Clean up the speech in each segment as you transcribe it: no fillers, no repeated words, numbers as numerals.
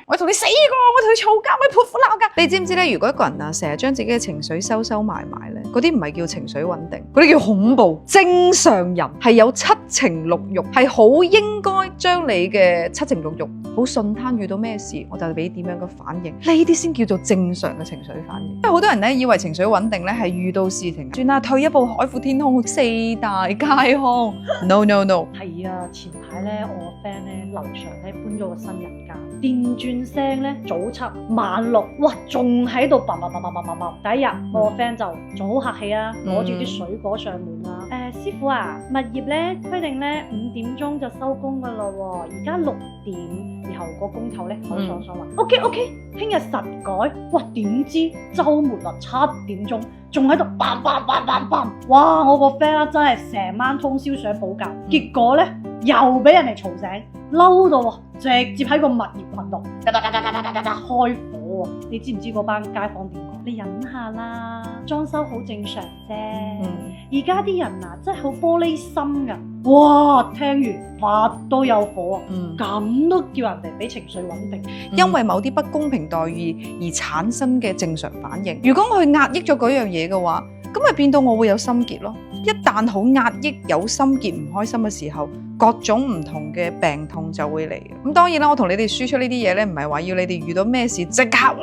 我同你死過，我同你嘈交，我潑婦鬧交。你知唔知咧？如果一個人啊，成日將自己嘅情緒收埋咧，嗰啲唔係叫情緒穩定，嗰啲叫恐怖。正常人係有七情六欲，係好應該將你嘅七情六欲好順攤，遇到咩事我就俾點樣嘅反應，呢啲先叫做正常嘅情緒反應。因為好多人咧以為情緒穩定咧係遇到事情算啦，退一步海闊天空，四大皆空。No no no。係啊，前排咧我個 friend 咧樓上咧搬咗個新人家，電鑽聲咧早7晚6，哇仲喺度嘭嘭嘭嘭嘭嘭。第一日我個 friend 就仲好客氣啊，攞住啲水果上門啊。師傅啊，物業咧規定咧5點鐘就收工噶啦喎，而家6點，然後個工頭咧好爽爽話 OK， 聽日實改。哇點知週末啊7點鐘仲喺度嘭嘭嘭嘭嘭，哇我個 friend 啊真係成晚通宵想補覺，結果咧又俾人哋嘈醒，嬲到喎，直接喺個物業群度開火喎。你知唔知嗰班街坊點講？你忍下啦，裝修好正常啫。而家啲人啊真係好玻璃心㗎，哇聽完發都有火啊，咁都叫人哋俾情緒穩定，因為某啲不公平待遇而產生嘅正常反應。如果我去壓抑咗嗰樣嘢嘅話，咁咪變到我會有心結咯。一旦好壓抑、有心結、唔開心嘅時候，各種唔同嘅病痛就會嚟。咁當然啦，我同你哋輸出呢啲嘢咧，唔係話要你哋遇到咩事即刻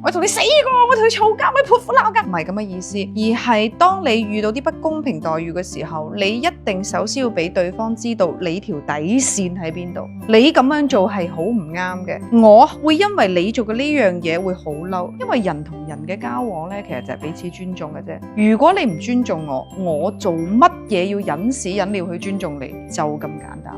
我同你死過，我同你嘈交，我潑婦鬧交，唔係咁嘅意思，而係當你遇到啲不公平待遇嘅時候，你一定首先要俾對方知道你條底線喺邊度。你咁樣做係好唔啱嘅，我會因為你做嘅呢樣嘢會好嬲，因為人同人嘅交往咧，其實就係彼此尊重嘅啫。如果你唔尊重我，我做乜嘢要忍屎忍尿去尊重你，就咁簡單。